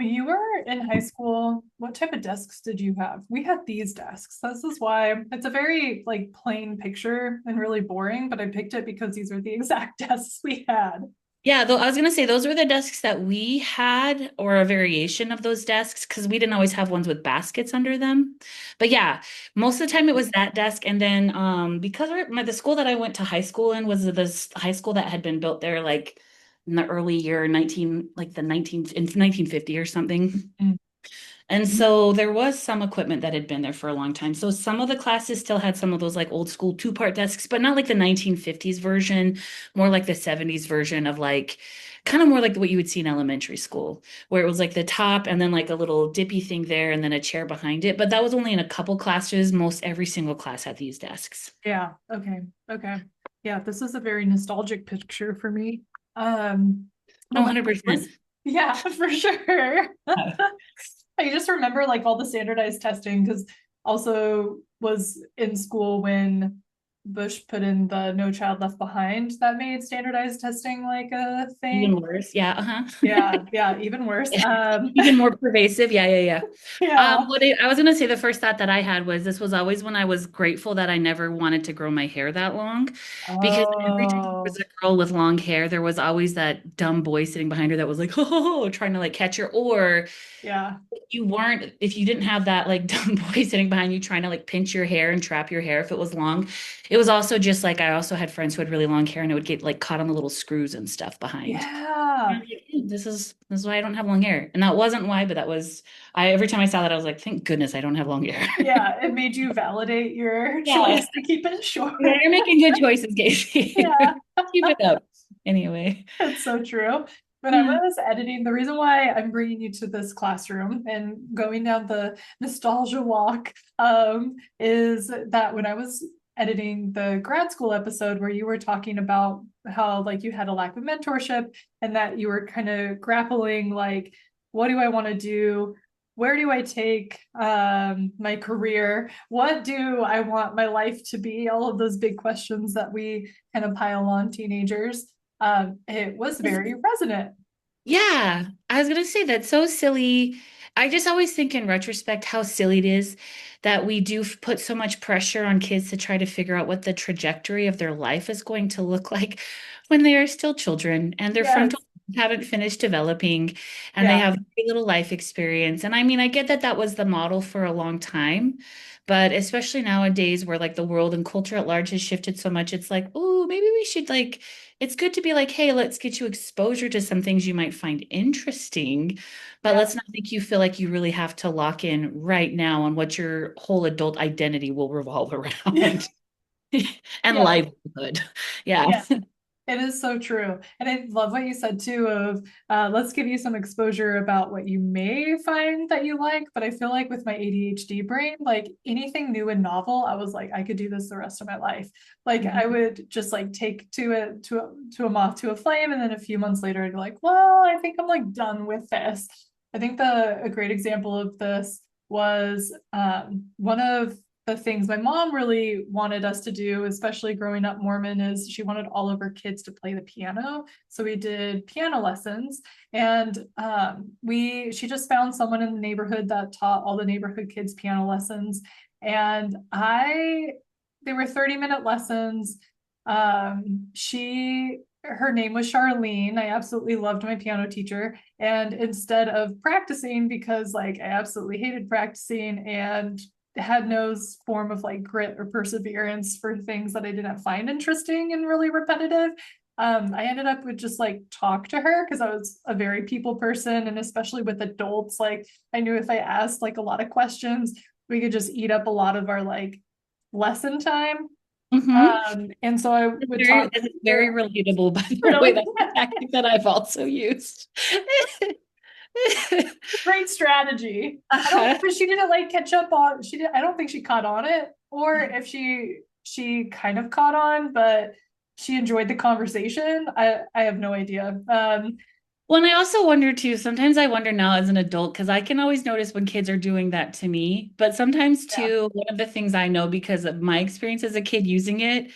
When you were in high school, what type of desks did you have? We had these desks. This is why it's a very like plain picture and really boring, but I picked it because these are the exact desks we had. Yeah, though I was gonna say those were the desks that we had, or a variation of those desks, because we didn't always have ones with baskets under them. But yeah, most of the time it was that desk. And then because the school that I went to high school in was this high school that had been built there like in the early year 19, like the 19 in 1950 or something. Mm. And so there was some equipment that had been there for a long time. So some of the classes still had some of those like old school two-part desks, but not like the 1950s version, more like the 70s version of like kind of more like what you would see in elementary school, where it was like the top and then like a little dippy thing there and then a chair behind it. But that was only in a couple classes. Most every single class had these desks. Yeah. Okay. Okay. Yeah, this is a very nostalgic picture for me. Um, Oh, but when I 100%. was, yeah, for sure. I just remember like all the standardized testing because also was in school when Bush put in the No Child Left Behind that made standardized testing like a thing. Even worse. Yeah, uh-huh. Yeah, yeah, even worse. Even more pervasive. Yeah, yeah, yeah. Yeah, I was gonna say the first thought that I had was this was always when I was grateful that I never wanted to grow my hair that long, because every time there was oh, a girl with long hair, there was always that dumb boy sitting behind her that was like, oh, trying to like catch her, or yeah, if you didn't have that like dumb boy sitting behind you trying to like pinch your hair and trap your hair if it was long. It was also just like I also had friends who had really long hair and it would get like caught on the little screws and stuff behind. And yeah, I'm like, this is why I don't have long hair. And that wasn't why, but that was I every time I saw that I was like, thank goodness I don't have long hair. yeah. It made you validate your Yeah. choice to keep it short. Yeah, you're making good choices, Casey. Yeah. Keep it up. Anyway. It's so true. When I Yeah. was editing, the reason why I'm bringing you to this classroom and going down the nostalgia walk is that when I was editing the grad school episode where you were talking about how like you had a lack of mentorship and that you were kind of grappling like, what do I want to do? Where do I take my career? What do I want my life to be? All of those big questions that we kind of pile on teenagers. It was very resonant. Yeah, I was gonna say that's so silly. I just always think in retrospect how silly it is that we do put so much pressure on kids to try to figure out what the trajectory of their life is going to look like when they are still children and their frontal Yes. haven't finished developing and they Yeah. have very little life experience. And I mean, I get that that was the model for a long time, but especially nowadays where like the world and culture at large has shifted so much, it's like, oh, maybe we should like it's good to be like, hey, let's get you exposure to some things you might find interesting, but Yeah. let's not make you feel like you really have to lock in right now on what your whole adult identity will revolve around and Yeah. livelihood. Yeah. Yeah. It is so true. And I love what you said too of let's give you some exposure about what you may find that you like. But I feel like with my ADHD brain, like anything new and novel, I was like, I could do this the rest of my life. Like I Mhm. would just like take to a moth to a flame, and then a few months later I'd be like, well, I think I'm like done with this. I think a great example of this was one of the things my mom really wanted us to do, especially growing up Mormon, is she wanted all of her kids to play the piano. So we did piano lessons, and she just found someone in the neighborhood that taught all the neighborhood kids piano lessons, and they were 30-minute lessons. She her name was Charlene. I absolutely loved my piano teacher. And instead of practicing, because like I absolutely hated practicing and had no form of like grit or perseverance for things that I didn't find interesting and really repetitive. I ended up with just like talk to her because I was a very people person, and especially with adults, like I knew if I asked like a lot of questions, we could just eat up a lot of our like lesson time. Mhm. And so I would talk It's to very her. relatable, by the way. Really That's a tactic that I've also used. great strategy. I don't, Uh-huh. but she didn't like catch up on. She did. I don't think she caught on it, or if she kind of caught on, but she enjoyed the conversation. I have no idea. Well, and I also wonder too, sometimes I wonder now as an adult, because I can always notice when kids are doing that to me. But sometimes Yeah. too, one of the things I know because of my experience as a kid using it,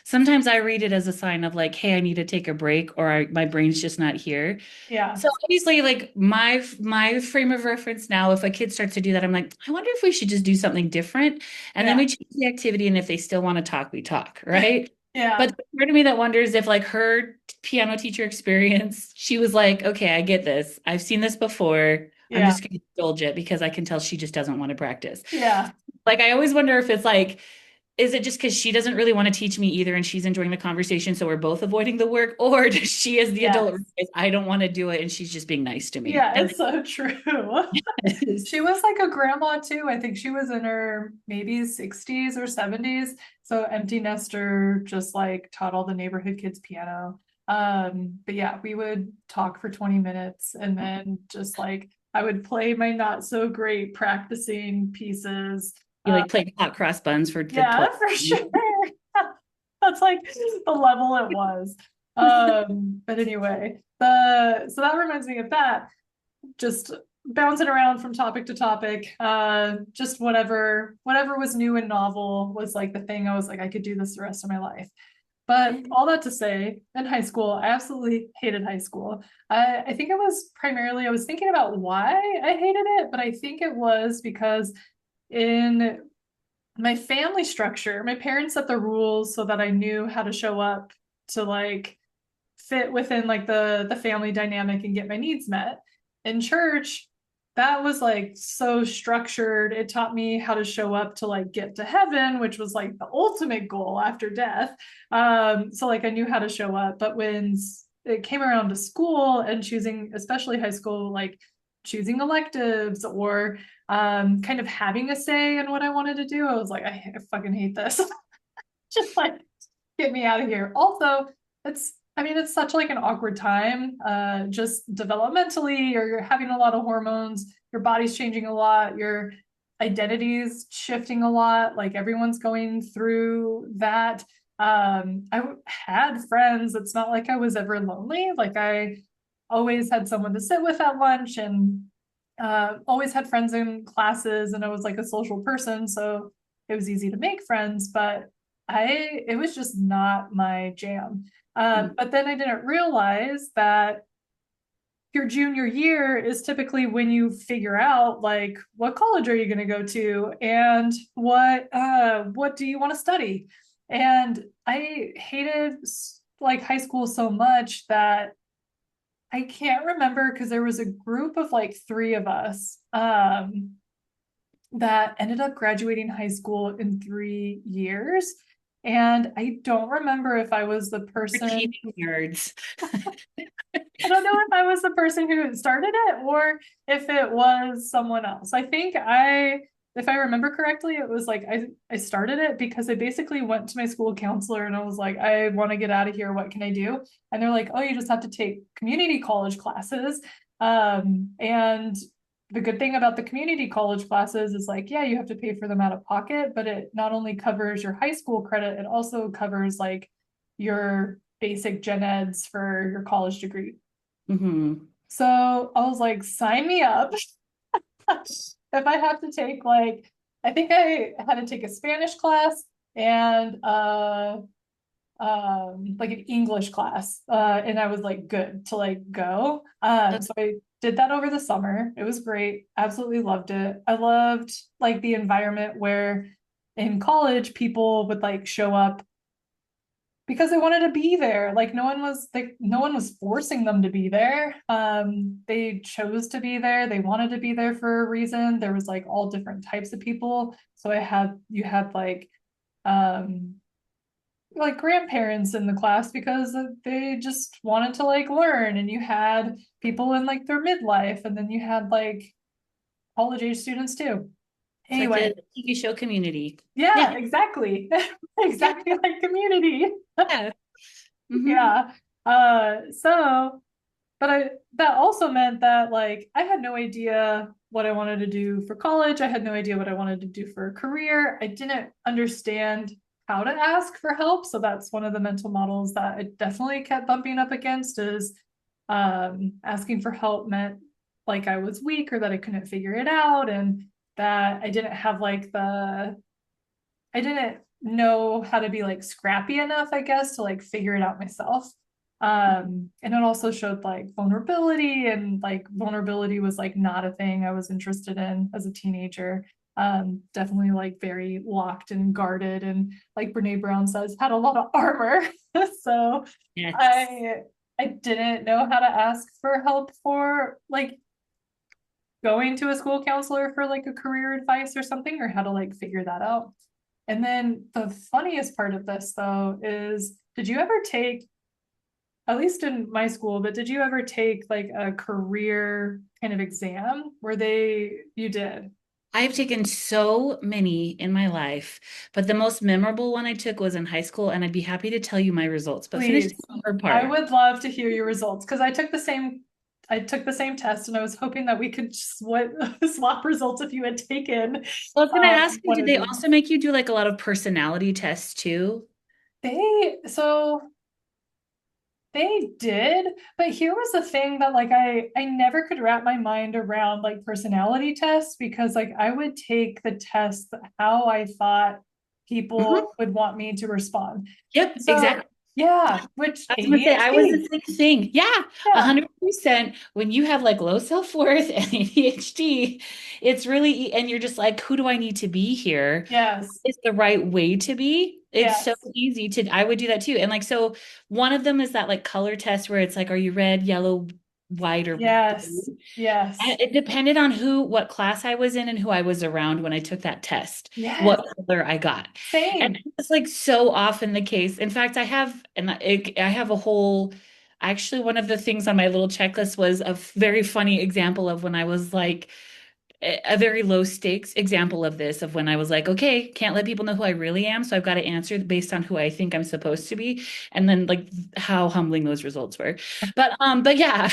sometimes I read it as a sign of like, hey, I need to take a break, or my brain's just not here. Yeah, So obviously, like my frame of reference now, if a kid starts to do that, I'm like, I wonder if we should just do something different. And then yeah, we change the activity, and if they still want to talk, we talk, right? yeah, But there's part of me that wonders if like her piano teacher experience, she was like, okay, I get this. I've seen this before. I'm yeah, just going to indulge it because I can tell she just doesn't want to practice. yeah, Like I always wonder if it's like, is it just because she doesn't really want to teach me either and she's enjoying the conversation, so we're both avoiding the work, or does she, as the adult, yes. realize I don't want to do it and she's just being nice to me? Yeah, And it's so true. it's, She was like a grandma too. I think she was in her maybe 60s or 70s. So empty nester, just like taught all the neighborhood kids piano. But yeah, we would talk for 20 minutes and then just like I would play my not so great practicing pieces. you like playing hot cross buns for the Yeah, 12. for sure. That's like the level it was. But anyway, the so that reminds me of that. Just bouncing around from topic to topic. Just whatever was new and novel was like the thing I was like, I could do this the rest of my life. But all that to say, in high school, I absolutely hated high school. I think it was primarily, I was thinking about why I hated it, but I think it was because in my family structure, my parents set the rules so that I knew how to show up to like fit within like the family dynamic and get my needs met. In church, that was like so structured. It taught me how to show up to like get to heaven, which was like the ultimate goal after death. So like I knew how to show up, but when it came around to school and choosing, especially high school, like choosing electives or kind of having a say in what I wanted to do, I was like, I fucking hate this. Just like get me out of here. Also, it's I mean, it's such like an awkward time. Just developmentally, you're having a lot of hormones, your body's changing a lot, your identity's shifting a lot, like everyone's going through that. I had friends. It's not like I was ever lonely. Like I always had someone to sit with at lunch and always had friends in classes, and I was like a social person, so it was easy to make friends, but it was just not my jam. But then I didn't realize that your junior year is typically when you figure out like what college are you going to go to and what do you want to study. And I hated like high school so much that I can't remember because there was a group of like three of us that ended up graduating high school in 3 years. And I don't remember if I was the person, Achieving nerds. I don't know if I was the person who started it or if it was someone else. If I remember correctly, it was like I started it because I basically went to my school counselor and I was like, I want to get out of here. What can I do? And they're like, oh, you just have to take community college classes. And the good thing about the community college classes is like, yeah, you have to pay for them out of pocket, but it not only covers your high school credit, it also covers like your basic gen eds for your college degree. Mm-hmm. So I was like, sign me up. If I have to take like, I think I had to take a Spanish class and like an English class. And I was like good to like go. So I did that over the summer. It was great. Absolutely loved it. I loved like the environment where in college people would like show up because they wanted to be there. Like no one was forcing them to be there. They chose to be there. They wanted to be there for a reason. There was like all different types of people. So you had like grandparents in the class because they just wanted to like learn, and you had people in like their midlife, and then you had like college age students too. It's like Anyway, a TV show community. Yeah. yeah, exactly. Exactly like community. Yeah. Mm-hmm. Yeah. So, but that also meant that like I had no idea what I wanted to do for college. I had no idea what I wanted to do for a career. I didn't understand how to ask for help. So that's one of the mental models that I definitely kept bumping up against is asking for help meant like I was weak or that I couldn't figure it out and that I didn't have like I didn't know how to be like scrappy enough, I guess, to like figure it out myself. And it also showed like vulnerability, and like vulnerability was like not a thing I was interested in as a teenager. Definitely like very locked and guarded, and like Brene Brown says, had a lot of armor. So Yes. I I didn't know how to ask for help for like going to a school counselor for like a career advice or something, or how to like figure that out. And then the funniest part of this though is, did you ever take, at least in my school, but did you ever take like a career kind of exam where you did? I've taken so many in my life, but the most memorable one I took was in high school, and I'd be happy to tell you my results. But finish Please. the her I part. would love to hear your results because I took the same test, and I was hoping that we could swap results if you had taken I was gonna ask you, one did of they these. also make you do like a lot of personality tests too? They did, but here was the thing that like I never could wrap my mind around like personality tests, because like I would take the test how I thought Mhm. people would want me to respond. Yep, So exactly. yeah, which I was gonna say I was ADHD. the same thing. Yeah, Yeah. 100%. When you have like low self-worth and ADHD, it's really, and you're just like, who do I need to be here? Yes. Is the right way to be? It's so Yes. easy to, I would do that too. And like, so one of them is that like color test where it's like, are you red, yellow, white, or Yes. blue? Yes. And it depended on what class I was in and who I was around when I took that test, Yes. what color I got. And Same. it's like so often the case. In fact, I have a whole, actually, one of the things on my little checklist was a very funny example of when I was like, a very low stakes example of this, of when I was like, okay, can't let people know who I really am, so I've got to answer based on who I think I'm supposed to be, and then like how humbling those results were. But yeah,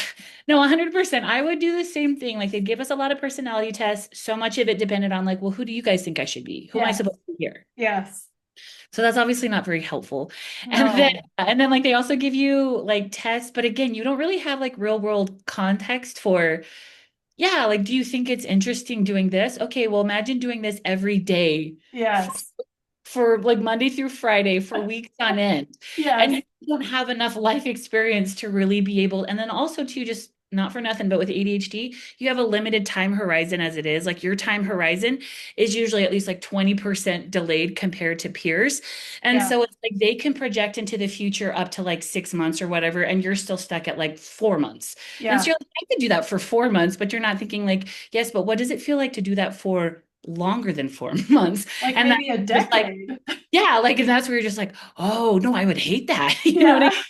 no, 100%. I would do the same thing. Like they'd give us a lot of personality tests. So much of it depended on like, well, who do you guys think I should be? Who am I Yes. supposed to be here? Yes. So that's obviously not very helpful. No. And then like they also give you like tests, but again, you don't really have like real world context for, yeah, like, do you think it's interesting doing this? Okay, well, imagine doing this every day for, Yes. for like Monday through Friday for weeks on end. And Yes. you don't have enough life experience to really be able, and then also to just not for nothing, but with ADHD, you have a limited time horizon as it is. Like your time horizon is usually at least like 20% delayed compared to peers. And Yeah. so it's like they can project into the future up to like 6 months or whatever, and you're still stuck at like 4 months. And so Yeah. you're like, I could do that for 4 months, but you're not thinking like, yes, but what does it feel like to do that for longer than 4 months? Like And that's maybe a just like, decade. yeah, like, and that's where you're just like, oh no, I would hate that. You know what I Yeah. mean?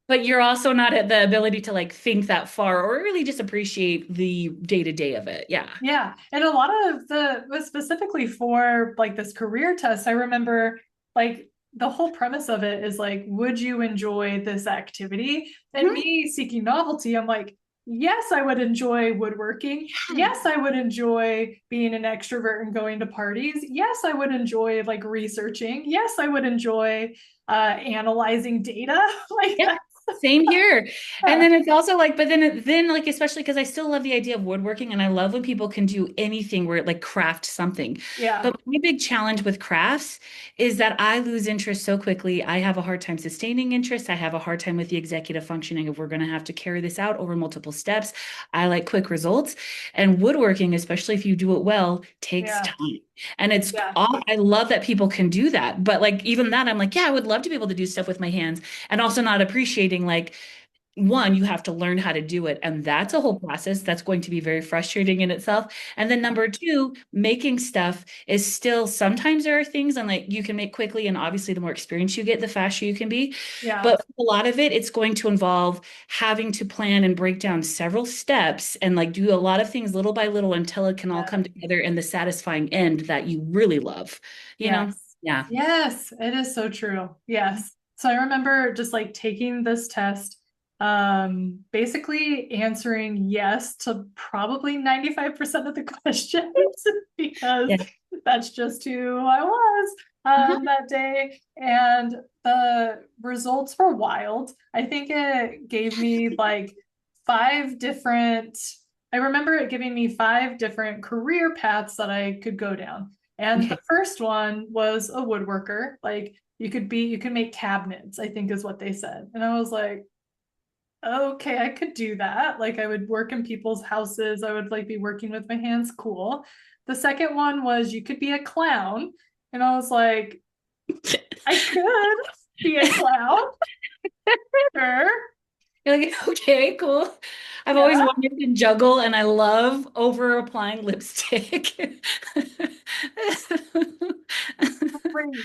But you're also not at the ability to like think that far or really just appreciate the day to day of it. Yeah. Yeah. And a lot of specifically for like this career test, I remember like the whole premise of it is like, would you enjoy this activity? And Mhm. me seeking novelty, I'm like, yes, I would enjoy woodworking. Yes, I would enjoy being an extrovert and going to parties. Yes, I would enjoy like researching. Yes, I would enjoy analyzing data. Like Yep. that. Same here. And then it's also like, but then like, especially because I still love the idea of woodworking and I love when people can do anything where it like craft something. Yeah. But my big challenge with crafts is that I lose interest so quickly. I have a hard time sustaining interest. I have a hard time with the executive functioning if we're going to have to carry this out over multiple steps. I like quick results. And woodworking, especially if you do it well, takes Yeah. time. And it's Yeah. I love that people can do that. But like even that, I'm like, yeah, I would love to be able to do stuff with my hands and also not appreciating like one, you have to learn how to do it. And that's a whole process that's going to be very frustrating in itself. And then number two, making stuff is still sometimes there are things and like you can make quickly. And obviously, the more experience you get, the faster you can be. Yeah. But a lot of it, it's going to involve having to plan and break down several steps and like do a lot of things little by little until it can all Yeah. come together in the satisfying end that you really love, you know? Yes. Yeah. Yes, it is so true. Yes. So I remember just like taking this test, basically answering yes to probably 95% of the questions because Yeah. that's just who I was Uh-huh. that day. And the results were wild. I think it gave me like five different, I remember it giving me five different career paths that I could go down. And the Okay. first one was a woodworker. Like you could make cabinets, I think is what they said. And I was like, okay, I could do that. Like I would work in people's houses. I would like be working with my hands. Cool. The second one was you could be a clown. And I was like, I could be a clown. Sure. You're like, okay, cool. I've always Yeah. wanted to juggle and I love over applying lipstick. Great.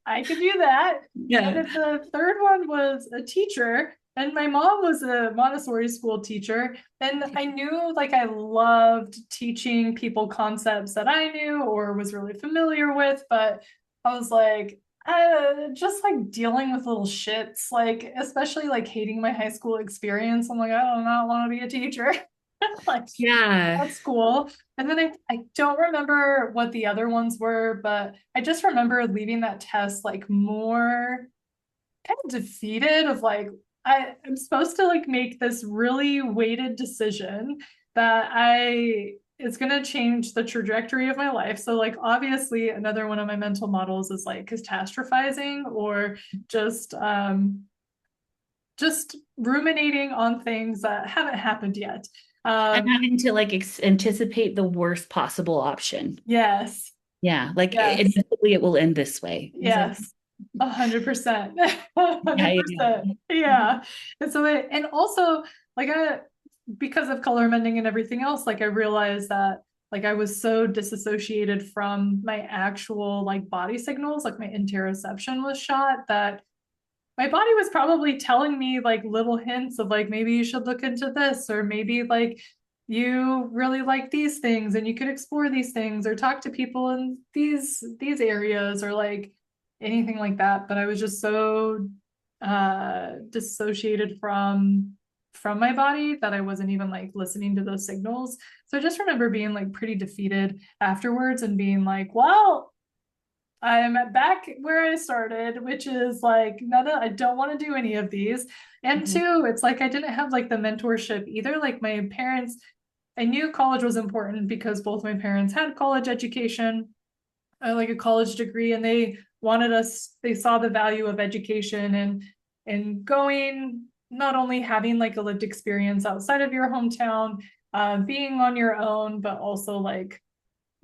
I could do that. And Yeah. then the third one was a teacher. And my mom was a Montessori school teacher. And I knew like I loved teaching people concepts that I knew or was really familiar with. But I was like, just like dealing with little shits, like especially like hating my high school experience. I'm like, I do not want to be a teacher. Like Yeah. at school. And then I don't remember what the other ones were, but I just remember leaving that test like more kind of defeated of like, I'm supposed to like make this really weighted decision that it's gonna change the trajectory of my life. So like obviously another one of my mental models is like catastrophizing or just just ruminating on things that haven't happened yet. I'm having to like anticipate the worst possible option. Yes. Yeah, like Yes. inevitably it will end this way. It's like, Yes. 100%. a yeah, hundred yeah, percent. Yeah. And so and also like because of color mending and everything else, like I realized that like I was so disassociated from my actual like body signals, like my interoception was shot that my body was probably telling me like little hints of like maybe you should look into this or maybe like you really like these things and you could explore these things or talk to people in these areas or like anything like that. But I was just so dissociated from my body that I wasn't even like listening to those signals. So I just remember being like pretty defeated afterwards and being like, well, I'm back where I started, which is like, none of, I don't want to do any of these. And yeah. two, it's like I didn't have like the mentorship either. Like my parents, I knew college was important because both my parents had college education, like a college degree, and they wanted us, they saw the value of education and going, not only having like a lived experience outside of your hometown, being on your own, but also like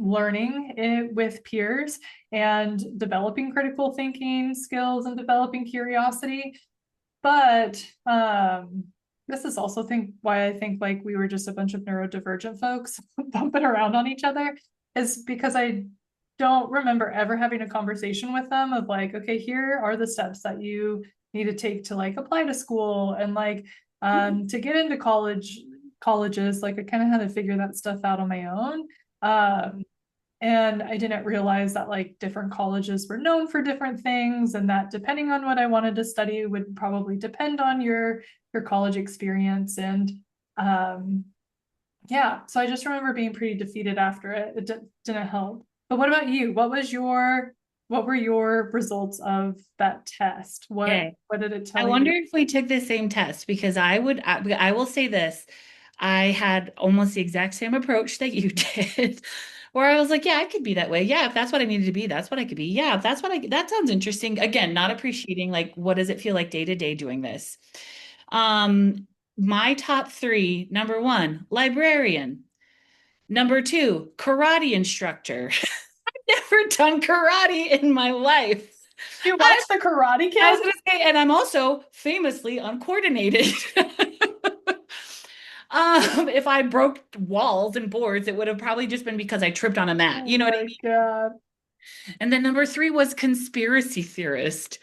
learning it with peers and developing critical thinking skills and developing curiosity. But this is also think why I think like we were just a bunch of neurodivergent folks bumping around on each other is because I don't remember ever having a conversation with them of like, okay, here are the steps that you need to take to like apply to school and like to get into colleges. Like I kind of had to figure that stuff out on my own. Um, and I didn't realize that like different colleges were known for different things and that depending on what I wanted to study would probably depend on your college experience. And um yeah, so I just remember being pretty defeated after it. It didn't help. But what about you? What were your results of that test? Okay. What did it I tell wonder you? if we took the same test because I will say this. I had almost the exact same approach that you did, where I was like, yeah, I could be that way. Yeah, if that's what I needed to be, that's what I could be. Yeah, if that's what that sounds interesting. Again, not appreciating like what does it feel like day to day doing this. Um, my top three, number one, librarian. Number two, karate instructor. Never done karate in my life. You I, watched the Karate I Kid? was gonna say, and I'm also famously uncoordinated. If I broke walls and boards, it would have probably just been because I tripped on a mat. Oh You know what I my mean? God. And then number three was conspiracy theorist.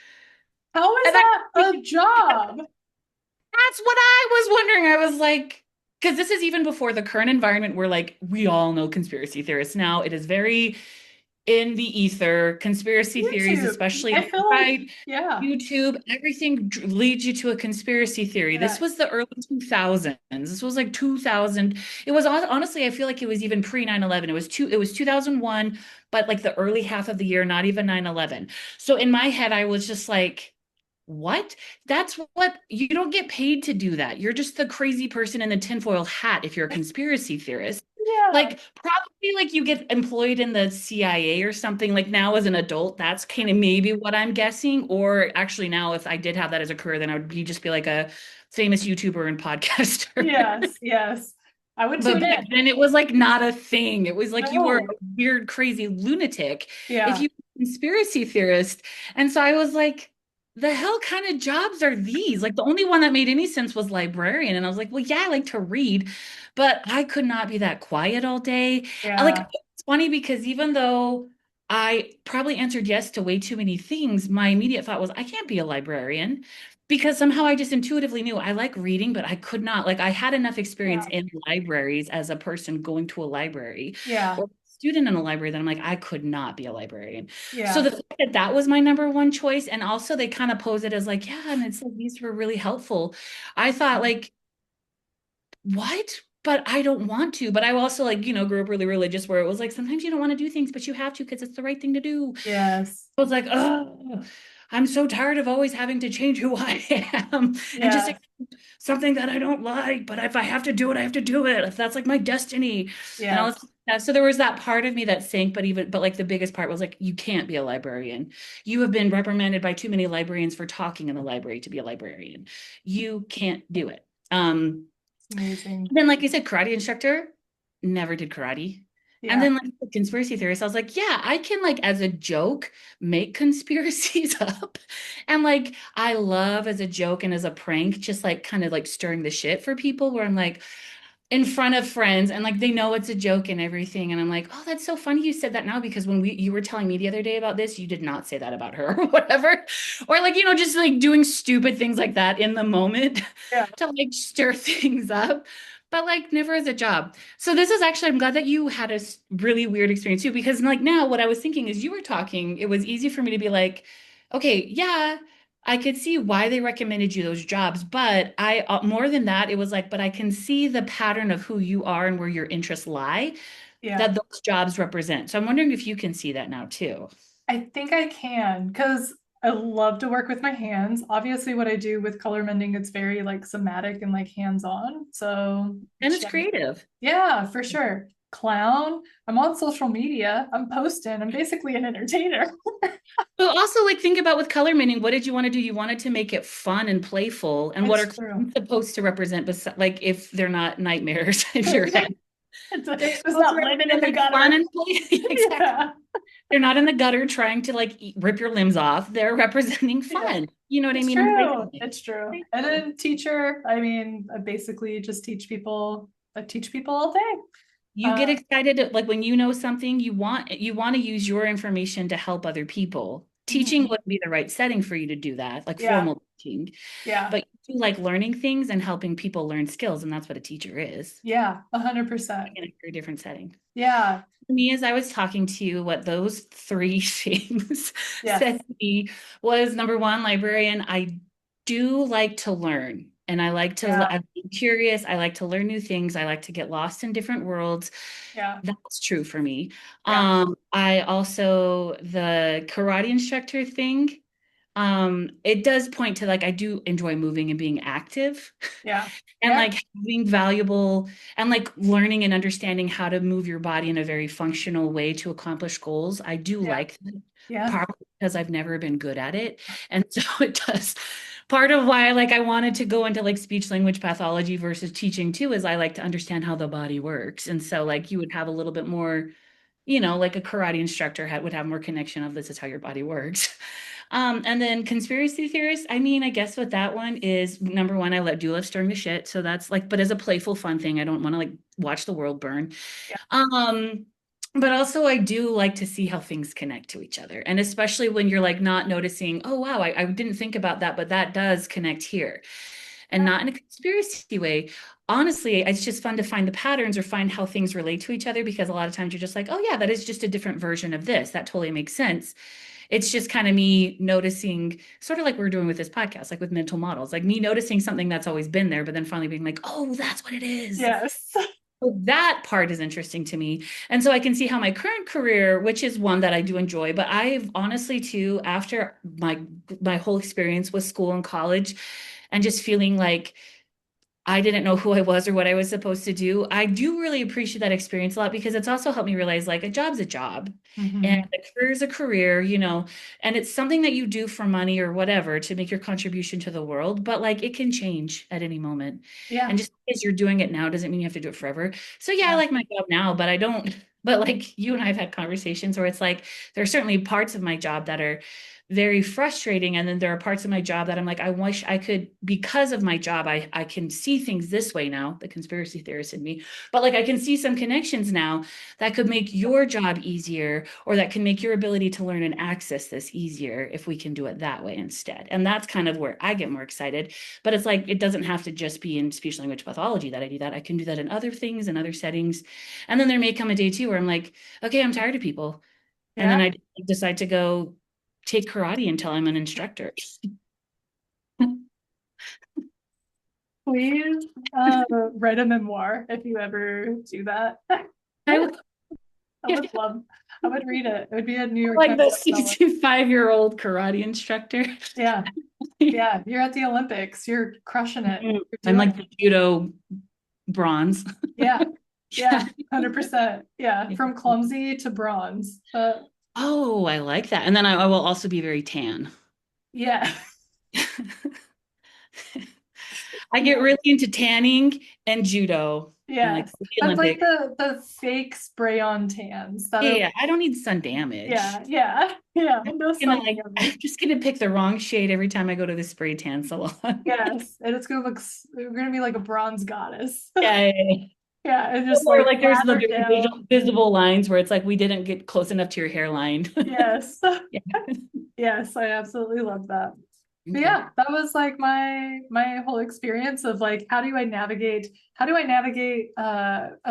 How is And I, that a job? that's what I was wondering. I was like, because this is even before the current environment where like we all know conspiracy theorists now. It is very in the ether, conspiracy theories, YouTube. especially I if feel you're like, right, yeah, YouTube, everything leads you to a conspiracy theory. This was yes. the early 2000s. This was like 2000. It was honestly, I feel like it was even pre 9/11. It was 2001, but like the early half of the year, not even 9/11. So in my head, I was just like, what? That's what you don't get paid to do that. You're just the crazy person in the tinfoil hat if you're a conspiracy theorist. Yeah. Like probably like you get employed in the CIA or something like now as an adult, that's kind of maybe what I'm guessing. Or actually now if I did have that as a career, then I would be just be like a famous YouTuber and podcaster. Yes. Yes. I would But tune back in. then it was like not a thing. It was like you were a No. weird, crazy lunatic if Yeah. you were a conspiracy theorist. And so I was like, the hell kind of jobs are these? Like the only one that made any sense was librarian. And I was like, well, yeah, I like to read, but I could not be that quiet all day. Like Yeah. it's funny because even though I probably answered yes to way too many things, my immediate thought was, I can't be a librarian because somehow I just intuitively knew I like reading, but I could not, like, I had enough experience Yeah. in libraries as a person going to a library Yeah. or student in a library that I'm like, I could not be a librarian. So Yeah. the fact that that was my number one choice, and also they kind of pose it as like, yeah, and it's like these were really helpful. I thought, like, what? But I don't want to. But I also like, grew up really religious where it was like sometimes you don't want to do things, but you have to because it's the right thing to do. Yes. I was like, oh, I'm so tired of always having to change who I am and just Yeah. something that I don't like. But if I have to do it, I have to do it. If that's like my destiny. And all Yes. this stuff. So there was that part of me that sank, but like the biggest part was like, you can't be a librarian. You have been reprimanded by too many librarians for talking in the library to be a librarian. You can't do it. It's amazing. Then, like I said, karate instructor, never did karate. And Yeah. then, like the conspiracy theorist, I was like, yeah, I can, like, as a joke, make conspiracies up. And, like, I love as a joke and as a prank, just like kind of like stirring the shit for people where I'm like, in front of friends and like they know it's a joke and everything and I'm like, oh, that's so funny you said that now because when you were telling me the other day about this, you did not say that about her or whatever, or like just like doing stupid things like that in the moment Yeah. to like stir things up, but like never as a job. So this is actually, I'm glad that you had a really weird experience too, because like now what I was thinking is you were talking, it was easy for me to be like, okay, yeah, I could see why they recommended you those jobs, but I more than that, it was like, but I can see the pattern of who you are and where your interests lie Yeah. that those jobs represent. So I'm wondering if you can see that now too. I think I can because I love to work with my hands. Obviously, what I do with color mending, it's very like somatic and like hands-on. So And it's it's creative. yeah, for sure. Clown. I'm on social media. I'm posting. I'm basically an entertainer. But also like think about with color mending, what did you want to do? You wanted to make it fun and playful. And what It's are true. clowns supposed to represent like if they're not nightmares in your head? They're It's supposed to not living in represent the like fun gutter. and play. Exactly. Yeah. They're not in the gutter trying to like rip your limbs off. They're representing Yeah. fun. You know what I It's mean? And true. playfulness. It's true. Very And cool. then teacher, I mean, I basically just I teach people all day. You Uh, get excited like when you know something, you want to use your information to help other people. Teaching mhm. wouldn't be the right setting for you to do that, like Yeah. formal teaching. Yeah. But you like learning things and helping people learn skills, and that's what a teacher is Yeah. 100%. in a very different setting. Yeah. Me, as I was talking to you, what those three things said Yes. to me was number one, librarian. I do like to learn and I like to, Yeah. I'm curious. I like to learn new things. I like to get lost in different worlds. Yeah. That's true for me. Yeah. I also, the karate instructor thing, it does point to like, I do enjoy moving and being active. Yeah. And Yeah. like having valuable and like learning and understanding how to move your body in a very functional way to accomplish goals. I do Yeah. like that, Yeah. probably because I've never been good at it. And so it does. Part of why like I wanted to go into like speech language pathology versus teaching too is I like to understand how the body works. And so like you would have a little bit more, like a karate instructor would have more connection of this is how your body works. And then conspiracy theorists, I mean, I guess with that one is number one, do love stirring the shit. So that's like, but as a playful, fun thing, I don't want to like watch the world burn. Yeah. Um, but also I do like to see how things connect to each other. And especially when you're like not noticing, oh wow, I didn't think about that, but that does connect here. And not in a conspiracy way. Honestly, it's just fun to find the patterns or find how things relate to each other because a lot of times you're just like, oh yeah, that is just a different version of this. That totally makes sense. It's just kind of me noticing, sort of like we're doing with this podcast, like with mental models, like me noticing something that's always been there, but then finally being like, oh, that's what it is. Yes. So that part is interesting to me. And so I can see how my current career, which is one that I do enjoy, but I've honestly too, after my whole experience with school and college and just feeling like I didn't know who I was or what I was supposed to do. I do really appreciate that experience a lot because it's also helped me realize like a job's a job and Hmm. a career is a career, and it's something that you do for money or whatever to make your contribution to the world, but like it can change at any moment. Yeah. And just because you're doing it now doesn't mean you have to do it forever. So yeah, I Yeah. like my job now, but I don't, but like you and I have had conversations where it's like there are certainly parts of my job that are very frustrating. And then there are parts of my job that I'm like, I wish I could, because of my job, I can see things this way now, the conspiracy theorist in me, but like I can see some connections now that could make your job easier, or that can make your ability to learn and access this easier if we can do it that way instead. And that's kind of where I get more excited. But it's like, it doesn't have to just be in speech language pathology that I do that. I can do that in other things and other settings. And then there may come a day too where I'm like, okay, I'm tired of people. And Yeah. then I decide to go take karate until I'm an instructor. Please, write a memoir if you ever do that. I would I would love, I would read it. It would be a New York like Times the bestseller. 65-year-old karate instructor. Yeah. Yeah. You're at the Olympics. You're crushing it. You're I'm doing like it. the judo bronze. Yeah. Yeah. Yeah. 100%. Yeah. From clumsy to bronze. Oh, I like that. And then I will also be very tan. Yeah. I get Yeah. really into tanning and judo and like Yes. the That's like Olympics. the fake spray on tans that Yeah, are, yeah, I don't need sun damage. yeah. Yeah. Yeah. I'm No gonna sun like damage. I'm just gonna pick the wrong shade every time I go to the spray tan salon. Yes. And it's gonna look, we're gonna be like a bronze goddess. Yeah, yeah, yeah. Yeah. And just Or like like there's the lather very down. visible lines where it's like we didn't get close enough to your hairline. Yes. Yeah. Yes, I absolutely love that. But Okay. yeah, that was like my whole experience of like how do I navigate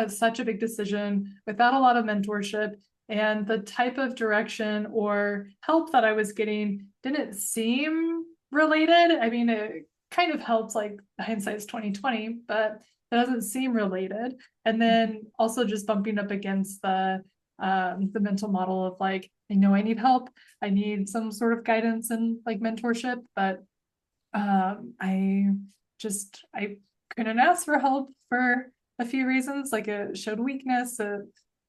such a big decision without a lot of mentorship, and the type of direction or help that I was getting didn't seem related. I mean, it kind of helped, like hindsight's 2020, but it doesn't seem related. And then also just bumping up against the mental model of like, I know I need help, I need some sort of guidance and like mentorship, but I couldn't ask for help for a few reasons. Like it showed weakness. It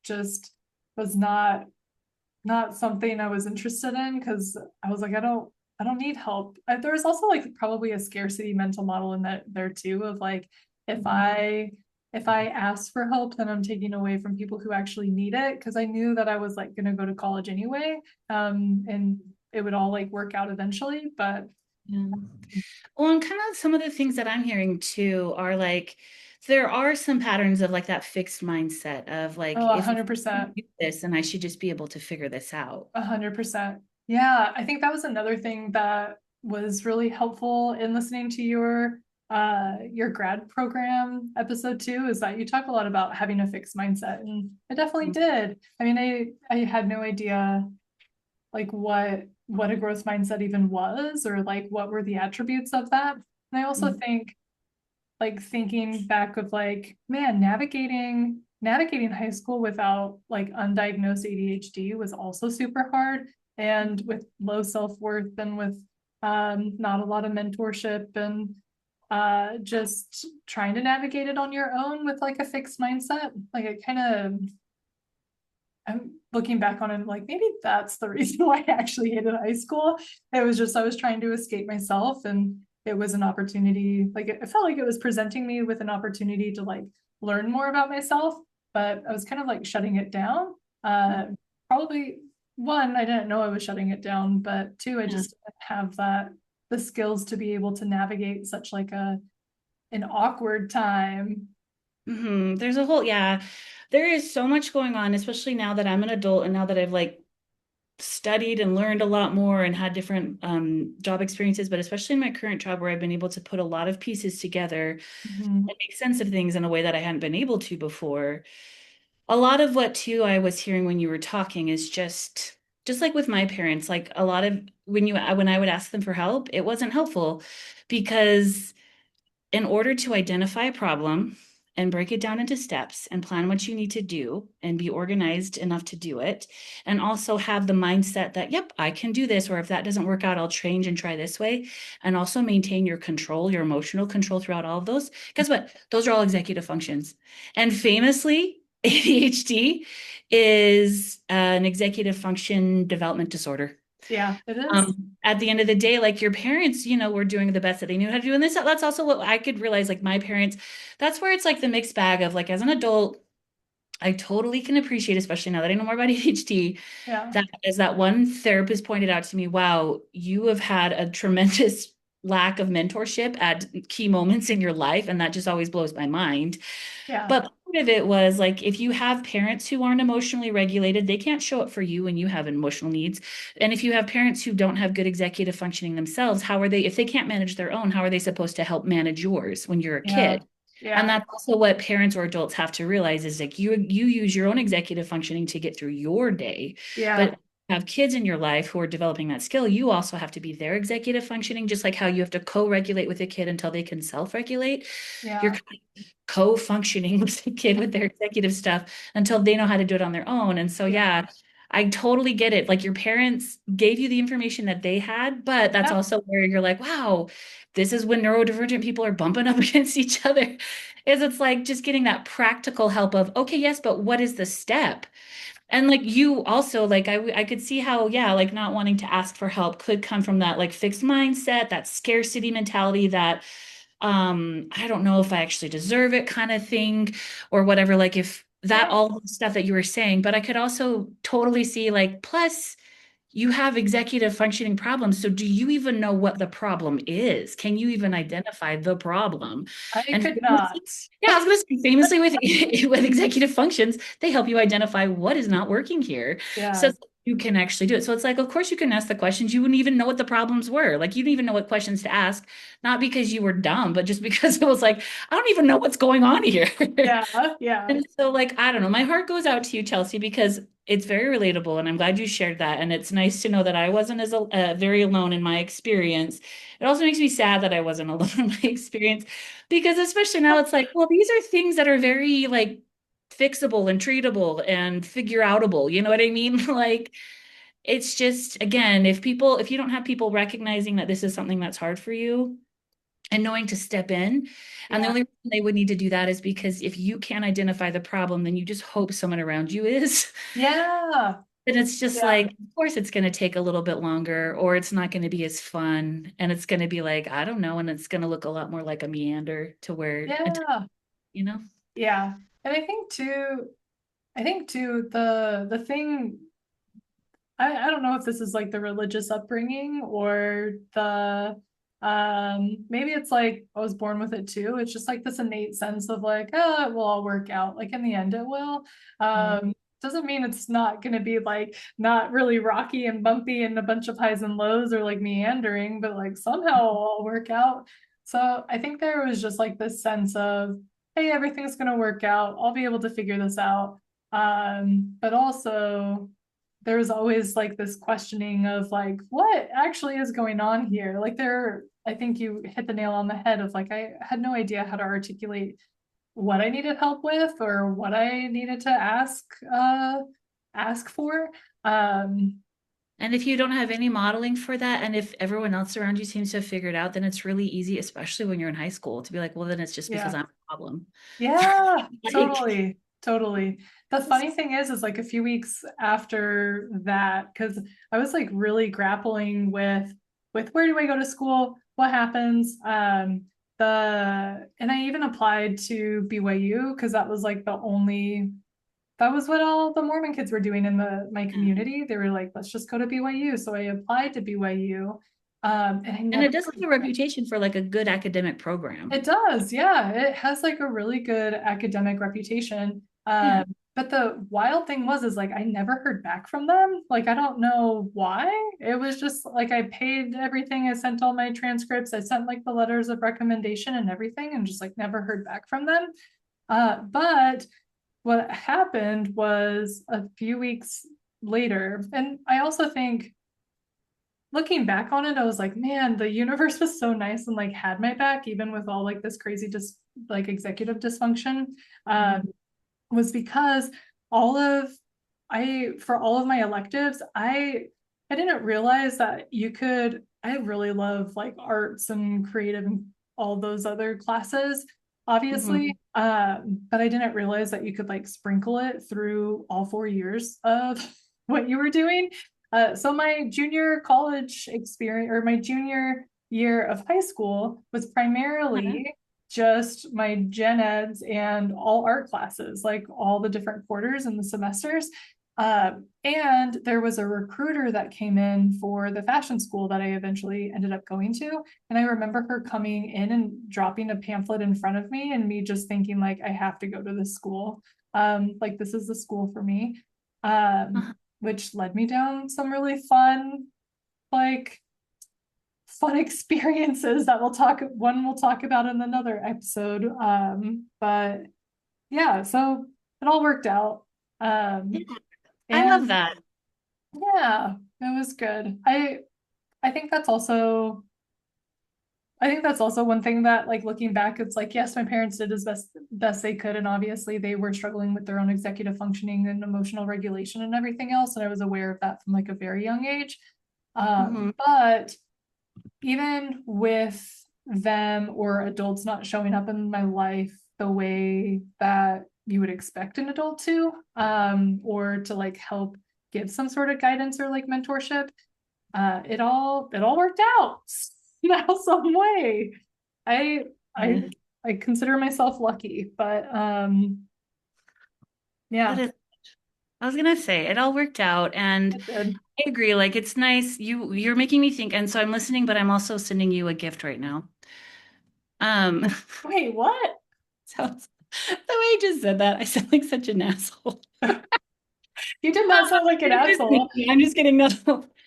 just was not something I was interested in, because I was like, I don't need help. There was also like probably a scarcity mental model in that there too, of like, if Mhm. I if I ask for help, then I'm taking away from people who actually need it, because I knew that I was like gonna go to college anyway, and it would all like work out eventually. But Yeah. Well, and kind of some of the things that I'm hearing too are like there are some patterns of like that fixed mindset of oh, like a if hundred I percent, do this, then I should just be able to figure this out. 100%. Yeah, I think that was another thing that was really helpful in listening to your grad program episode too, is that you talk a lot about having a fixed mindset, and I definitely did. I mean, I had no idea like what a growth mindset even was, or like what were the attributes of that. And I also Mhm. think, like thinking back of like, man, navigating high school without like undiagnosed ADHD was also super hard, and with low self-worth, and with not a lot of mentorship, and just trying to navigate it on your own with like a fixed mindset. Like it kind of, I'm looking back on it like, maybe that's the reason why I actually hated high school. It was just I was trying to escape myself, and it was an opportunity. Like it felt like it was presenting me with an opportunity to like learn more about myself, but I was kind of like shutting it down. Uh, Probably one, I didn't know I was shutting it down, but two, I Yeah. just didn't have the skills to be able to navigate such like an awkward time. There's a whole, yeah, there is so much going on, especially now that I'm an adult and now that I've like studied and learned a lot more and had different job experiences, but especially in my current job where I've been able to put a lot of pieces together Mhm. and make sense of things in a way that I hadn't been able to before. A lot of what too I was hearing when you were talking is just like with my parents, like a lot of when I would ask them for help, it wasn't helpful because in order to identify a problem and break it down into steps and plan what you need to do and be organized enough to do it. And also have the mindset that, yep, I can do this. Or if that doesn't work out, I'll change and try this way. And also maintain your control, your emotional control throughout all of those. Guess what? Those are all executive functions. And famously, ADHD is an executive function development disorder. Yeah, it is. At the end of the day, like your parents, were doing the best that they knew how to do. And that's also what I could realize, like my parents, that's where it's like the mixed bag of like, as an adult, I totally can appreciate, especially now that I know more about ADHD, Yeah. that as that one therapist pointed out to me, wow, you have had a tremendous lack of mentorship at key moments in your life. And that just always blows my mind. Yeah. But part of it was like, if you have parents who aren't emotionally regulated, they can't show up for you when you have emotional needs. And if you have parents who don't have good executive functioning themselves, how are they, if they can't manage their own, how are they supposed to help manage yours when you're a Yeah. kid? And Yeah. that's also what parents or adults have to realize is like you use your own executive functioning to get through your day. Yeah. But have kids in your life who are developing that skill, you also have to be their executive functioning, just like how you have to co-regulate with a kid until they can self-regulate. You're Yeah. co-functioning with the kid with their executive stuff until they know how to do it on their own. And so, Yeah. yeah, I totally get it. Like your parents gave you the information that they had, but that's Yeah. also where you're like, wow, this is when neurodivergent people are bumping up against each other. Is it's like just getting that practical help of, okay, yes, but what is the step? And like you also, like I could see how, yeah, like not wanting to ask for help could come from that like fixed mindset, that scarcity mentality, that I don't know if I actually deserve it kind of thing or whatever. Like if that Yeah. all the stuff that you were saying, but I could also totally see like, plus you have executive functioning problems. So do you even know what the problem is? Can you even identify the problem? I And could not. yeah, I was going to say famously with with executive functions, they help you identify what is not working here. So Yeah. you can actually do it. So it's like, of course you can ask the questions. You wouldn't even know what the problems were. Like you didn't even know what questions to ask, not because you were dumb, but just because it was like, I don't even know what's going on here. Yeah. Yeah. And so, like, I don't know, my heart goes out to you, Chelsea, because it's very relatable. And I'm glad you shared that. And it's nice to know that I wasn't as very alone in my experience. It also makes me sad that I wasn't alone in my experience because, especially now, it's like, well, these are things that are very, like, fixable and treatable and figure outable. You know what I mean? Like, it's just, again, if you don't have people recognizing that this is something that's hard for you, and knowing to step in. And the Yeah. only reason they would need to do that is because if you can't identify the problem, then you just hope someone around you is. Yeah. And it's just Yeah. like, of course, it's going to take a little bit longer, or it's not going to be as fun. And it's going to be like, I don't know. And it's going to look a lot more like a meander to where, Yeah. you know? Yeah. And I think too, the thing, I don't know if this is like the religious upbringing or the maybe it's like I was born with it too. It's just like this innate sense of like, oh, it will all work out. Like in the end it will. Yeah. Doesn't mean it's not gonna be like not really rocky and bumpy and a bunch of highs and lows or like meandering, but like somehow it'll all work out. So I think there was just like this sense of, hey, everything's gonna work out. I'll be able to figure this out. But also there was always like this questioning of like what actually is going on here. Like there, I think you hit the nail on the head of like I had no idea how to articulate what I needed help with or what I needed to ask for. um And if you don't have any modeling for that, and if everyone else around you seems to have figured out, then it's really easy, especially when you're in high school, to be like, well, then it's just because yeah. I'm a problem. Yeah, Like, totally, totally. The funny thing is like a few weeks after that, because I was like really grappling with where do I go to school? What happens? And I even applied to BYU because that was like the only that was what all the Mormon kids were doing in my yeah. community. They were like, let's just go to BYU. So I applied to BYU. And I And never it does have a reputation for like a good academic program. It does, yeah. It has like a really good academic reputation. Yeah. But the wild thing was is like I never heard back from them. Like I don't know why. It was just like I paid everything. I sent all my transcripts. I sent like the letters of recommendation and everything, and just like never heard back from them. But what happened was a few weeks later, and I also think looking back on it, I was like, man, the universe was so nice and like had my back, even with all like this crazy like executive dysfunction, Mhm. was because all of for all of my electives, I didn't realize that you could, I really love like arts and creative and all those other classes, obviously. Mhm. But I didn't realize that you could like sprinkle it through all 4 years of what you were doing. So my junior college experience, or my junior year of high school, was Uh-huh. primarily just my gen eds and all art classes, like all the different quarters and the semesters. And there was a recruiter that came in for the fashion school that I eventually ended up going to. And I remember her coming in and dropping a pamphlet in front of me, and me just thinking, like, I have to go to this school. Like, this is the school for me. Uh-huh. Which led me down some really fun, like, fun experiences that we'll talk about in another episode. But yeah, so it all worked out. Yeah, Um, I love and that. yeah, it was good. I think that's also I think that's also one thing that, like, looking back, it's like, yes, my parents did as best they could, and obviously they were struggling with their own executive functioning and emotional regulation and everything else, and I was aware of that from like a very young age. Mhm. But even with them or adults not showing up in my life the way that you would expect an adult to, or to like help give some sort of guidance or like mentorship, it all worked out now some way. I I Yeah. I consider myself lucky, but That yeah, is, I was gonna say it all worked out, and it did. I agree. Like it's nice. You're making me think, and so I'm listening, but I'm also sending you a gift right now. Um, Wait, what? sounds the way I just said that, I sound like such an asshole. You did not sound like an I'm just asshole. kidding. I'm just kidding. No,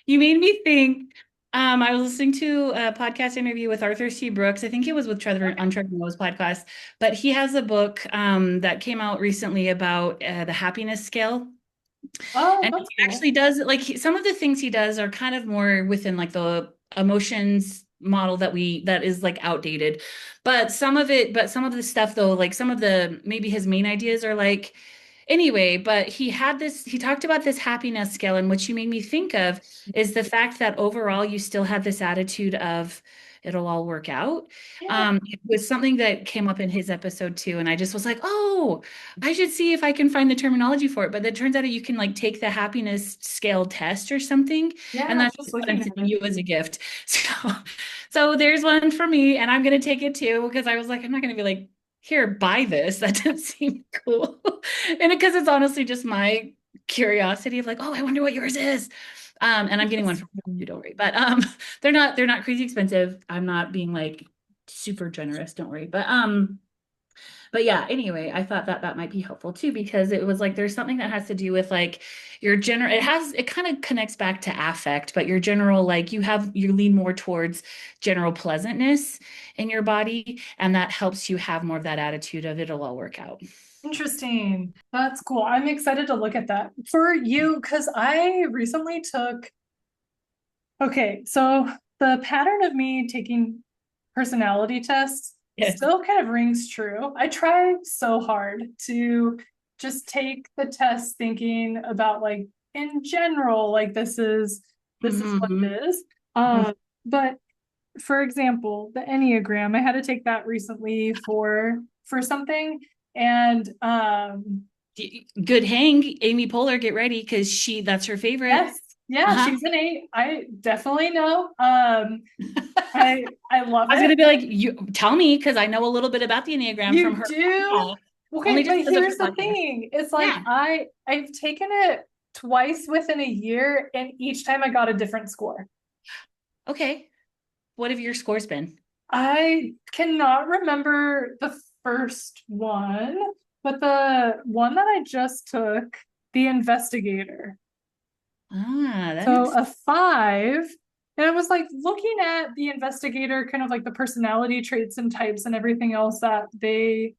you made me think. I was listening to a podcast interview with Arthur C. Brooks. I think it was with Trevor on Trevor Noah's podcast, but he has a book that came out recently about the happiness scale. Oh, And he that's cool. actually does like some of the things he does are kind of more within like the emotions model that is like outdated. But some of the stuff though, like some of the maybe his main ideas are like anyway, but he talked about this happiness scale, and what you made me think of is the fact that overall you still have this attitude of it'll all work out. Yeah, It was something that came up in his episode too, and I just was like, oh, I should see if I can find the terminology for it. But it turns out you can like take the happiness scale test or something, yeah, and I was that's just what I'm looking at sending it. you as a gift. So there's one for me, and I'm gonna take it too because I was like, I'm not gonna be like, here, buy this. That doesn't seem cool. And because it's honestly just my curiosity of like, oh, I wonder what yours is. And I'm getting one Just from you, don't worry. But they're not crazy expensive. I'm not being like super generous, don't worry. But yeah, anyway, I thought that that might be helpful too because it was like there's something that has to do with like your general it kind of connects back to affect, but your general like you lean more towards general pleasantness in your body, and that helps you have more of that attitude of it'll all work out. interesting. That's cool. I'm excited to look at that for you because I recently took, okay, so the pattern of me taking personality tests Yes. still kind of rings true. I try so hard to just take the test thinking about, like, in general, like, this is what Hmm. it is. But for example, the Enneagram, I had to take that recently for something. And Good hang, Amy Poehler, get ready because that's her favorite. yes, yeah, Uh-huh. she's an 8. I definitely know. I I love was it. gonna be like, you tell me because I know a little bit about the Enneagram from You her. do? Yeah, Okay, only just but because of her here's the podcast. thing. It's like Yeah. I've taken it twice within a year, and each time I got a different score. Okay. What have your scores been? I cannot remember the first one, but the one that I just took, the investigator. Ah, that So makes a 5. And I was like looking at the investigator, kind of like the personality traits and types and everything else that they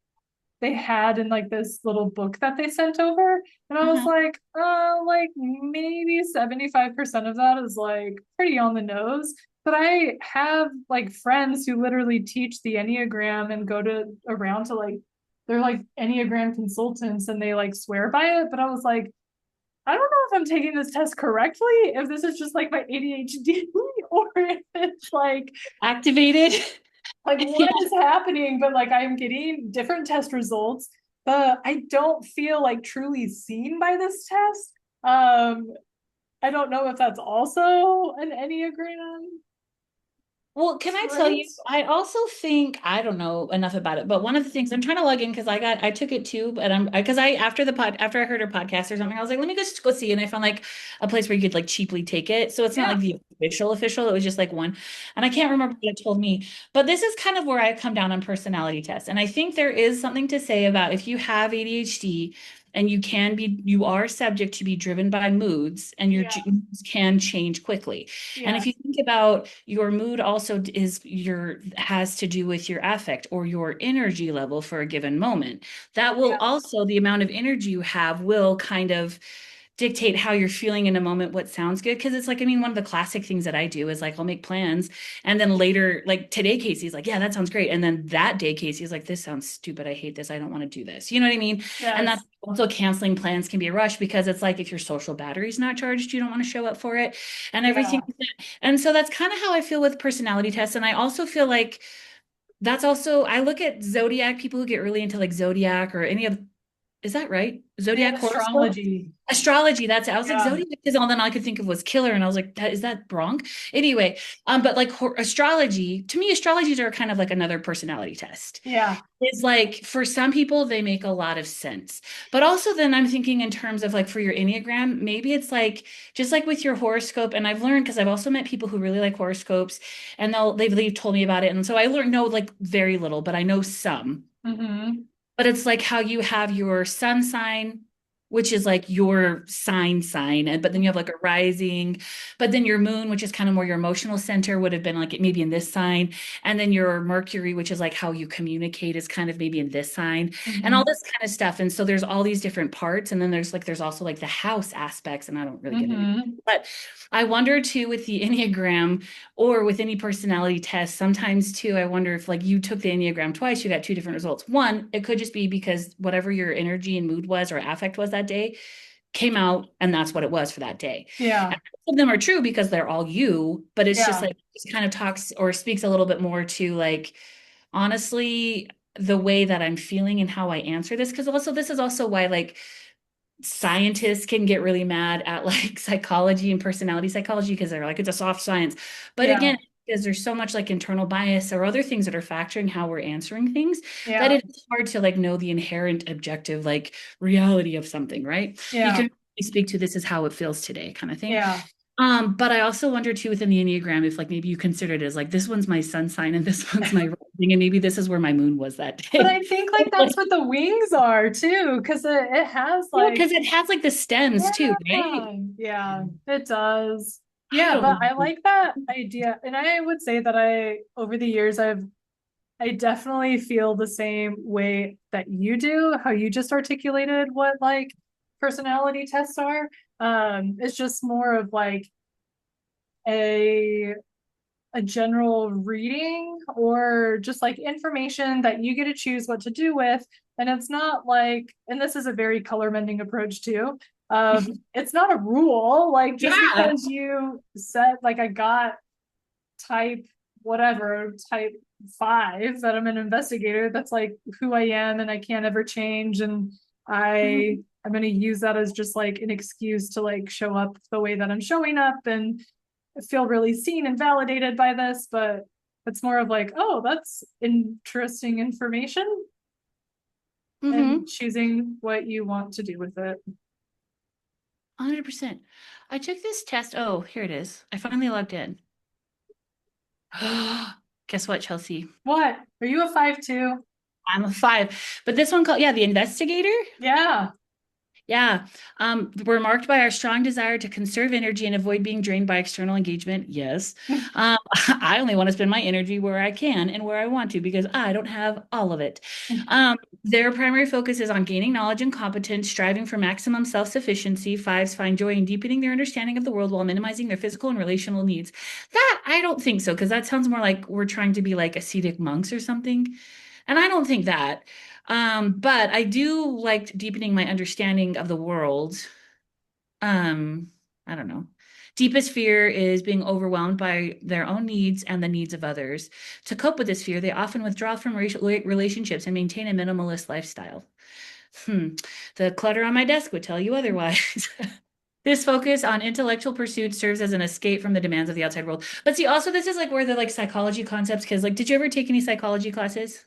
had in like this little book that they sent over. And I was uh-huh. like maybe 75% of that is like pretty on the nose. But I have like friends who literally teach the Enneagram and go to around to like they're like Enneagram consultants and they like swear by it. But I was like, I don't know if I'm taking this test correctly, if this is just like my ADHD or if it's Activated. like Yeah. what is happening, but like I'm getting different test results, but I don't feel like truly seen by this test. I don't know if that's also an Enneagram Well, can I tell you, trait. I also think I don't know enough about it, but one of the things I'm trying to log in because I took it too, but because I after the pod after I heard her podcast or something, I was like, let me just go see, and I found like a place where you could like cheaply take it. So it's not Yeah, like the official, it was just like one, and I can't remember what it told me. But this is kind of where I come down on personality tests, and I think there is something to say about if you have ADHD. And you are subject to be driven by moods, and your yeah, moods can change quickly. And if yes, you think about your mood also has to do with your affect or your energy level for a given moment. That will yeah, also, the amount of energy you have will kind of dictate how you're feeling in a moment, what sounds good. Cause it's like, I mean, one of the classic things that I do is like, I'll make plans. And then later, like today, Casey's like, yeah, that sounds great. And then that day, Casey's like, this sounds stupid. I hate this. I don't want to do this. You know what I mean? And that's yes, also canceling plans can be a rush because it's like if your social battery's not charged, you don't want to show up for it and everything yeah. like that. And so that's kind of how I feel with personality tests. And I also feel like that's also, I look at zodiac people who get really into like zodiac or any of, is that right? And Zodiac horoscope? astrology. Astrology, that's it. I was like, Yeah, zodiac is all then all I could think of was killer. And I was like, is that wrong? Anyway, but like astrology, to me, astrologies are kind of like another personality test. yeah, It's like for some people, they make a lot of sense. But also then I'm thinking in terms of like for your Enneagram, maybe it's like just like with your horoscope. And I've learned because I've also met people who really like horoscopes and they've told me about it. And so I learned know like very little, but I know some. mm-hmm, But it's like how you have your sun sign, which is like your sign, but then you have like a rising, but then your moon, which is kind of more your emotional center, would have been like maybe in this sign. And then your Mercury, which is like how you communicate, is kind of maybe in this sign and all mm-hmm, this kind of stuff. And so there's all these different parts. And then there's also like the house aspects, and I don't really get into it. mm-hmm. But I wonder too with the Enneagram or with any personality test, sometimes too, I wonder if like you took the Enneagram twice, you got two different results. One, it could just be because whatever your energy and mood was or affect was that day came out and that's what it was for that day. Yeah, And some of them are true because they're all you, but it's just yeah, like it kind of talks or speaks a little bit more to like honestly the way that I'm feeling and how I answer this. Because also this is also why like scientists can get really mad at like psychology and personality psychology because they're like it's a soft science. But yeah, again, because there's so much like internal bias or other things that are factoring how we're answering things that yeah, it's hard to like know the inherent objective like reality of something, right? You yeah, can speak to this is how it feels today kind of thing. yeah. But I also wonder too within the Enneagram if like maybe you consider it as like this one's my sun sign and this one's my rising, and maybe this is where my moon was that But day. I think like Like, that's what the wings are too, because it has yeah, like, because it has like the stems too, right? yeah, yeah, it does. I Yeah, but don't I know. like that idea. And I would say that over the years, I definitely feel the same way that you do, how you just articulated what like personality tests are. It's just more of like a a general reading or just like information that you get to choose what to do with. And it's not like, and this is a very color mending approach too. It's not a rule, like just Yeah. because you said like I got type whatever, type 5, that I'm an investigator, that's like who I am and I can't ever change. And Mhm. I'm gonna use that as just like an excuse to like show up the way that I'm showing up and feel really seen and validated by this, but it's more of like, oh, that's interesting information and Mhm. choosing what you want to do with it. 100%. I took this test. Oh, here it is. I finally logged in. Guess what, Chelsea? What? Are you a 5 too? I'm a 5. But this one called, yeah, the investigator. Yeah. Yeah. We're marked by our strong desire to conserve energy and avoid being drained by external engagement. Yes. I only want to spend my energy where I can and where I want to because I don't have all of it. Their primary focus is on gaining knowledge and competence, striving for maximum self-sufficiency. Fives find joy in deepening their understanding of the world while minimizing their physical and relational needs. That I don't think so, because that sounds more like we're trying to be like ascetic monks or something. And I don't think that. But I do like deepening my understanding of the world. I don't know. Deepest fear is being overwhelmed by their own needs and the needs of others. To cope with this fear, they often withdraw from relationships and maintain a minimalist lifestyle. The clutter on my desk would tell you otherwise. This focus on intellectual pursuits serves as an escape from the demands of the outside world. But see, also this is like where the like psychology concepts, because like, did you ever take any psychology classes?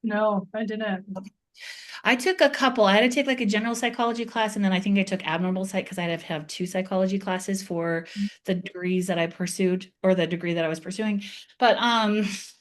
No, I didn't. I took a couple. I had to take like a general psychology class, and then I think I took abnormal psych because I had to have two psychology classes for the degrees that I pursued or the degree that I was pursuing. But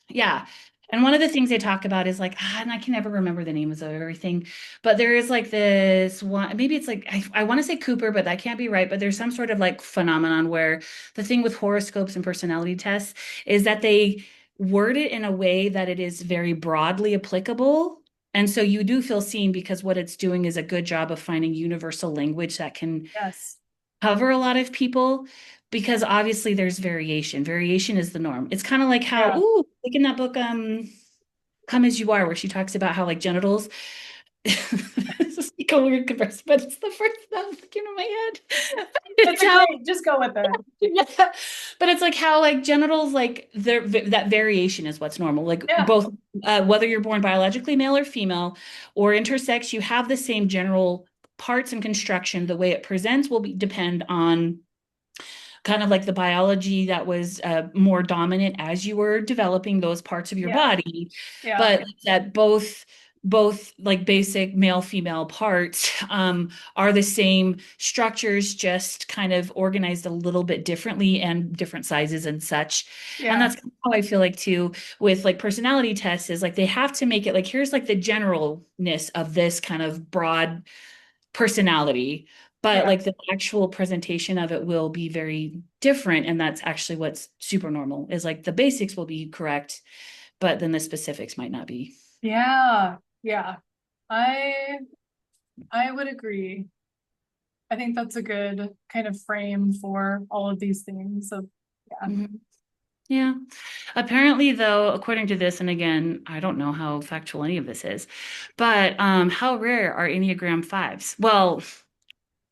yeah. And one of the things they talk about is like, and I can never remember the names of everything, but there is like this one, maybe it's like, I want to say Cooper, but that can't be right. But there's some sort of like phenomenon where the thing with horoscopes and personality tests is that they word it in a way that it is very broadly applicable, and so you do feel seen because what it's doing is a good job of finding universal language that can Yes. cover a lot of people, because obviously there's variation. Variation is the norm. It's kind of like how, Yeah. ooh, like in that book, Come As You Are, where she talks about how like genitals, this is like a weird comparison, but it's the first that came to my head. It's It's a how great, just go with it. yeah. But it's like how like genitals like there that variation is what's normal. Like Yeah. both whether you're born biologically male or female or intersex, you have the same general parts and construction. The way it presents will depend on kind of like the biology that was more dominant as you were developing those parts of your Yeah. body, Yeah. but that both like basic male female parts are the same structures, just kind of organized a little bit differently and different sizes and such. And Yeah. that's how I feel like too with like personality tests is like they have to make it like here's like the generalness of this kind of broad personality, but Yeah. like the actual presentation of it will be very different. And that's actually what's super normal is like the basics will be correct, but then the specifics might not be. Yeah. Yeah. I I would agree. I think that's a good kind of frame for all of these things. So yeah. Mhm. Yeah. Apparently, though, according to this, and again, I don't know how factual any of this is, but how rare are Enneagram fives? Well,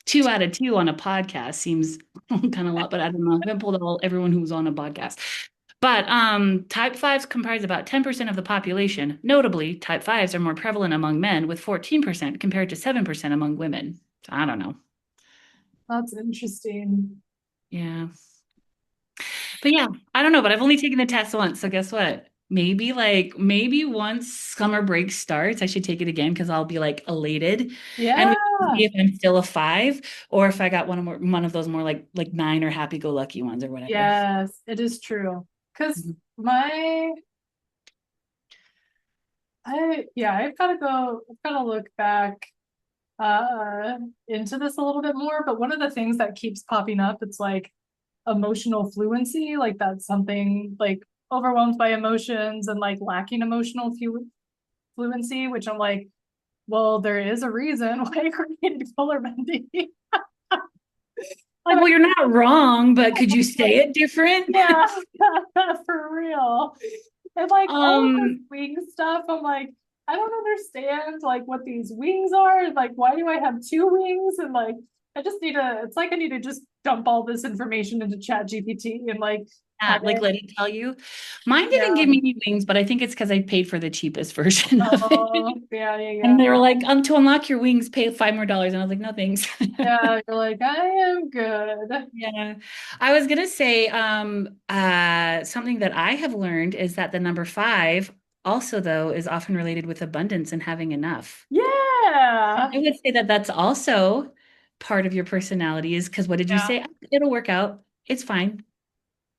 2 out of 2 on a podcast seems kind of a lot, but I don't know. I haven't pulled everyone who's on a podcast. But type fives comprise about 10% of the population. Notably, type fives are more prevalent among men with 14% compared to 7% among women. So I don't know. That's interesting. Yeah. But yeah, I don't know, but I've only taken the test once. So guess what? Maybe once summer break starts, I should take it again because I'll be like elated and we can Yeah. see if I'm still a five or if I got one of those more like nine or happy go lucky ones or whatever. Yes, it is true. Because Mhm. my yeah, I've gotta look back into this a little bit more, but one of the things that keeps popping up, it's like emotional fluency, like that's something like overwhelmed by emotions and like lacking emotional fluency, which I'm like, well, there is a reason why you're getting color mending. Like, well, you're not wrong, but could you say it different? Yeah, for real. And like all of this Um, wing stuff, I'm like, I don't understand like what these wings are. And, like, why do I have two wings? And like, I just need to, it's like I need to just dump all this information into Chat GPT and like have like it. let it tell you. Mine didn't Yeah. give me any wings, but I think it's because I paid for the cheapest version of it. Oh, yeah, yeah, And yeah. they were like, to unlock your wings, pay $5 more. And I was like, no, thanks. Yeah, you're like, I am good. Yeah. I was gonna say, something that I have learned is that the number five also, though, is often related with abundance and having enough. Yeah. I would say that that's also part of your personality is because what did you Yeah. say? It'll work out. It's fine.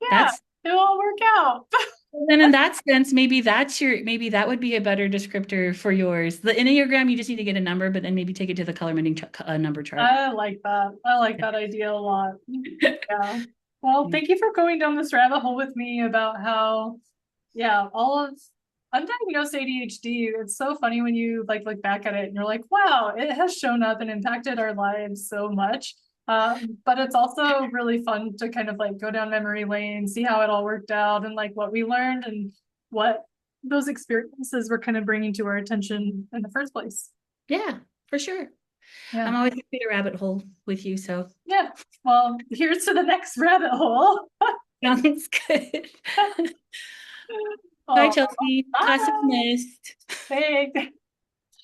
Yeah. That's It'll all work out. And then in that sense, maybe that would be a better descriptor for yours. The Enneagram, you just need to get a number, but then maybe take it to the color mending number chart. I like that. I like that idea a lot. Yeah. Well, Yeah. thank you for going down this rabbit hole with me about how, yeah, all of undiagnosed ADHD. It's so funny when you like look back at it and you're like, wow, it has shown up and impacted our lives so much. But it's also really fun to kind of like go down memory lane, see how it all worked out and like what we learned and what those experiences were kind of bringing to our attention in the first place. Yeah, for sure. Yeah. I'm always happy to rabbit hole with you, so Yeah. Well, here's to the next rabbit hole. sounds good. Bye, Oh, Chelsea. Class bye. dismissed. Thanks.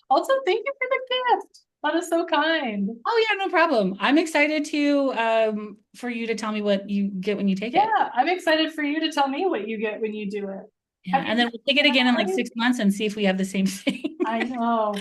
Also, thank you for the gift. That is so kind. Oh yeah, no problem. I'm excited to for you to tell me what you get when you take it. Yeah, I'm excited for you to tell me what you get when you do it. Yeah, Have and you then we'll take it again in like 6 months and see if we have the same thing. I know.